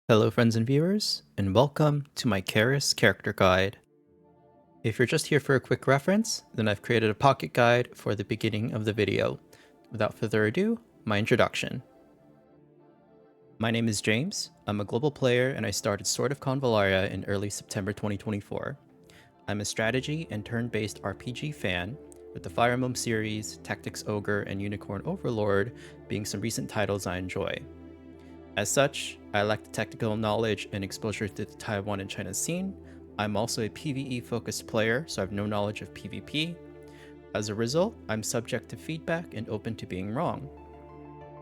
Hello friends and viewers, and welcome to my Caris character guide. If you're just here for a quick reference, then I've created a pocket guide for the beginning of the video. Without further ado, my introduction. My name is James, I'm a global player and I started Sword of Convallaria in early September 2024. I'm a strategy and turn-based RPG fan, with the Fire Emblem series, Tactics Ogre, and Unicorn Overlord being some recent titles I enjoy. As such, I lack the technical knowledge and exposure to the Taiwan and China scene. I'm also a PvE-focused player, so I have no knowledge of PvP. As a result, I'm subject to feedback and open to being wrong.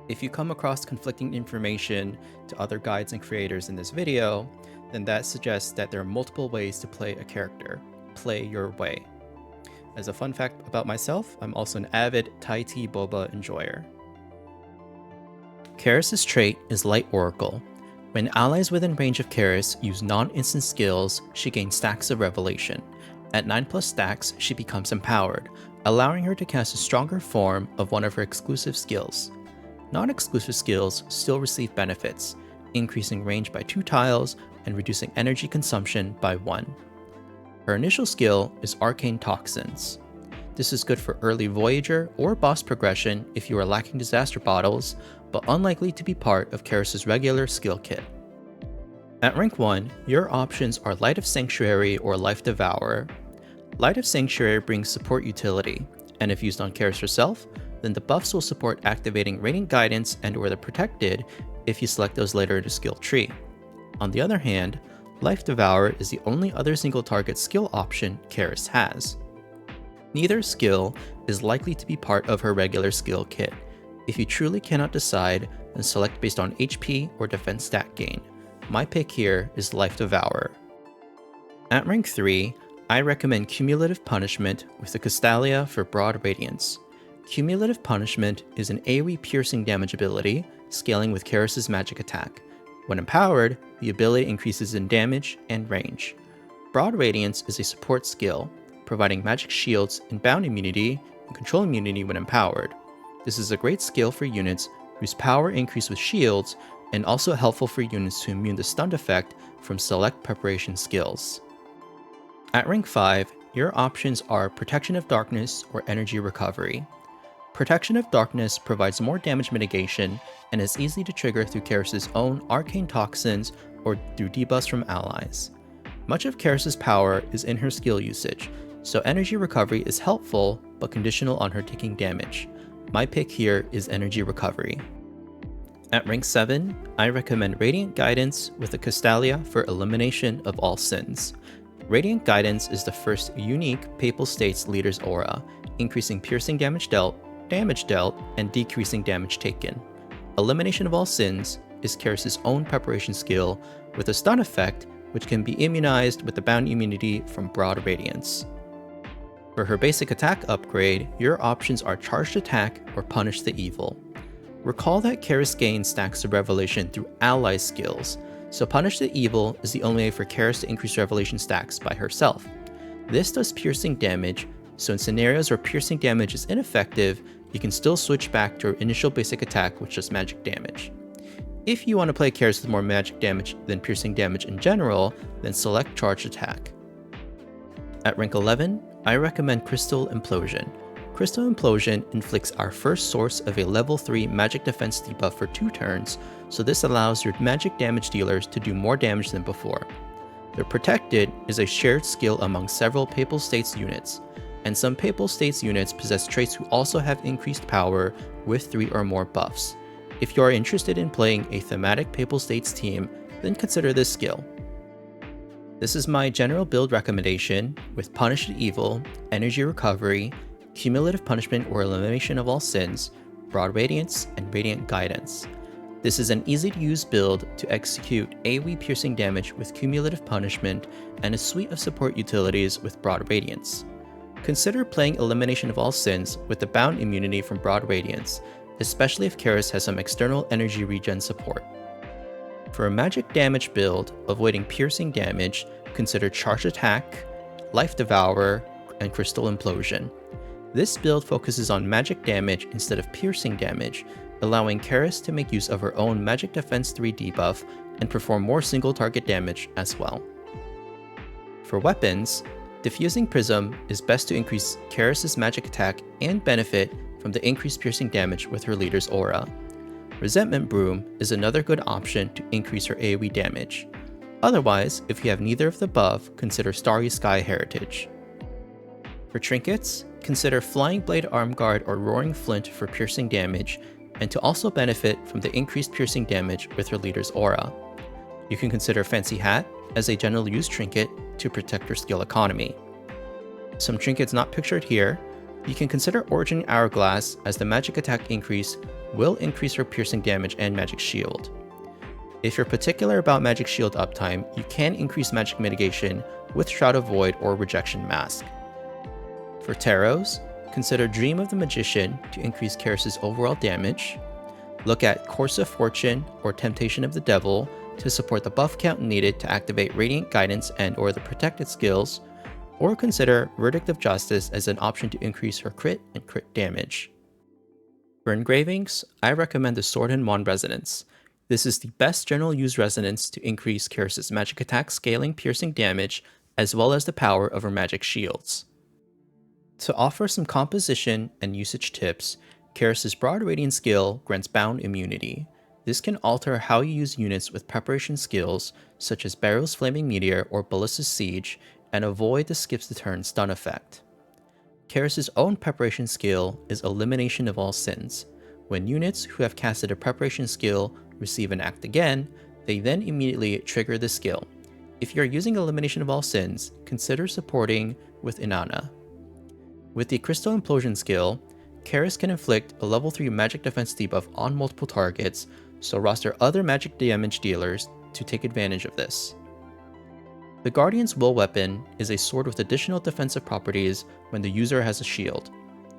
If you come across conflicting information to other guides and creators in this video, then that suggests that there are multiple ways to play a character. Play your way. As a fun fact about myself, I'm also an avid Thai tea boba enjoyer. Caris' trait is Light Oracle. When allies within range of Caris use non-instant skills, she gains stacks of Revelation. At 9+ stacks, she becomes empowered, allowing her to cast a stronger form of one of her exclusive skills. Non-exclusive skills still receive benefits, increasing range by 2 tiles and reducing energy consumption by 1. Her initial skill is Arcane Toxins. This is good for early Voyager or boss progression if you are lacking disaster bottles, but unlikely to be part of Caris' regular skill kit. At rank 1, your options are Light of Sanctuary or Life Devourer. Light of Sanctuary brings support utility, and if used on Caris herself, then the buffs will support activating Radiant Guidance and or the Protected if you select those later in the skill tree. On the other hand, Life Devourer is the only other single target skill option Caris has. Neither skill is likely to be part of her regular skill kit. If you truly cannot decide, then select based on HP or defense stat gain. My pick here is Life Devourer. At rank 3, I recommend Cumulative Punishment with the Castalia for Broad Radiance. Cumulative Punishment is an AoE piercing damage ability, scaling with Caris' magic attack. When empowered, the ability increases in damage and range. Broad Radiance is a support skill, providing magic shields and bound immunity and control immunity when empowered. This is a great skill for units whose power increase with shields, and also helpful for units to immune the stunned effect from select preparation skills. At rank 5, your options are Protection of Darkness or Energy Recovery. Protection of Darkness provides more damage mitigation and is easy to trigger through Caris' own Arcane Toxins or through debuffs from allies. Much of Caris' power is in her skill usage, so Energy Recovery is helpful but conditional on her taking damage. My pick here is Energy Recovery. At rank 7, I recommend Radiant Guidance with the Castalia for Elimination of All Sins. Radiant Guidance is the first unique Papal States Leader's aura, increasing piercing damage dealt, and decreasing damage taken. Elimination of All Sins is Caris' own preparation skill with a stun effect which can be immunized with the bound immunity from Broad Radiance. For her basic attack upgrade, your options are Charged Attack or Punish the Evil. Recall that Caris gains stacks of Revelation through ally skills, so Punish the Evil is the only way for Caris to increase Revelation stacks by herself. This does piercing damage, so in scenarios where piercing damage is ineffective, you can still switch back to her initial basic attack which does magic damage. If you want to play Caris with more magic damage than piercing damage in general, then select Charged Attack. At rank 11, I recommend Crystal Implosion. Crystal Implosion inflicts our first source of a level 3 magic defense debuff for 2 turns, so this allows your magic damage dealers to do more damage than before. The Protected is a shared skill among several Papal States units, and some Papal States units possess traits who also have increased power with 3 or more buffs. If you are interested in playing a thematic Papal States team, then consider this skill. This is my general build recommendation with Punish the Evil, Energy Recovery, Cumulative Punishment or Elimination of All Sins, Broad Radiance, and Radiant Guidance. This is an easy to use build to execute AoE piercing damage with Cumulative Punishment and a suite of support utilities with Broad Radiance. Consider playing Elimination of All Sins with the bound immunity from Broad Radiance, especially if Caris has some external energy regen support. For a magic damage build, avoiding piercing damage, consider Charged Attack, Life Devourer, and Crystal Implosion. This build focuses on magic damage instead of piercing damage, allowing Caris to make use of her own Magic Defense 3 debuff and perform more single target damage as well. For weapons, Diffusing Prism is best to increase Caris' magic attack and benefit from the increased piercing damage with her leader's aura. Resentment Broom is another good option to increase her AoE damage. Otherwise, if you have neither of the above, consider Starry Sky Heritage. For trinkets, consider Flying Blade Arm Guard or Roaring Flint for piercing damage, and to also benefit from the increased piercing damage with her leader's aura. You can consider Fancy Hat as a general use trinket to protect your skill economy. Some trinkets not pictured here, you can consider Origin Hourglass as the magic attack increase will increase her piercing damage and magic shield. If you're particular about magic shield uptime, you can increase magic mitigation with Shroud of Void or Rejection Mask. For tarots, consider Dream of the Magician to increase Caris' overall damage. Look at Course of Fortune or Temptation of the Devil to support the buff count needed to activate Radiant Guidance and or the Protected skills, or consider Verdict of Justice as an option to increase her crit and crit damage. For engravings, I recommend the Sword and Wand Resonance. This is the best general use resonance to increase Caris' magic attack scaling piercing damage as well as the power of her magic shields. To offer some composition and usage tips, Caris' Broad Radiant skill grants bound immunity. This can alter how you use units with preparation skills such as Barrow's Flaming Meteor or Ballista's Siege, and avoid the skips the turn stun effect. Caris' own preparation skill is Elimination of All Sins. When units who have casted a preparation skill receive an act again, they then immediately trigger the skill. If you are using Elimination of All Sins, consider supporting with Inanna. With the Crystal Implosion skill, Caris can inflict a level 3 magic defense debuff on multiple targets, so roster other magic damage dealers to take advantage of this. The Guardian's Will weapon is a sword with additional defensive properties when the user has a shield.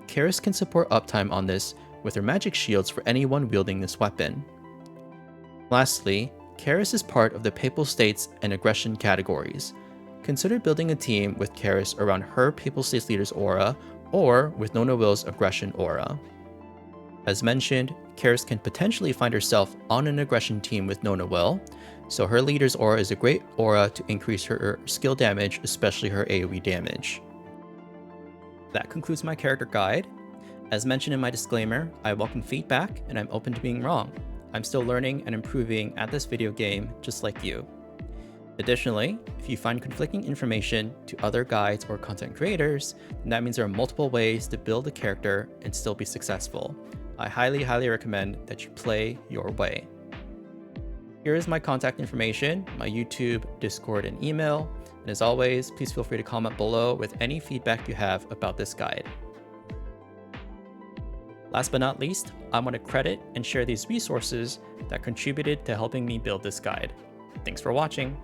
Caris can support uptime on this with her magic shields for anyone wielding this weapon. Lastly, Caris is part of the Papal States and Aggression categories. Consider building a team with Caris around her Papal States leader's aura or with Nona Will's Aggression aura. As mentioned, Caris can potentially find herself on an aggression team with Nona Will, so her leader's aura is a great aura to increase her skill damage, especially her AoE damage. That concludes my character guide. As mentioned in my disclaimer, I welcome feedback and I'm open to being wrong. I'm still learning and improving at this video game just like you. Additionally, if you find conflicting information to other guides or content creators, then that means there are multiple ways to build a character and still be successful. I highly recommend that you play your way. Here is my contact information, my YouTube, Discord, and email. And as always, please feel free to comment below with any feedback you have about this guide. Last but not least, I want to credit and share these resources that contributed to helping me build this guide. Thanks for watching.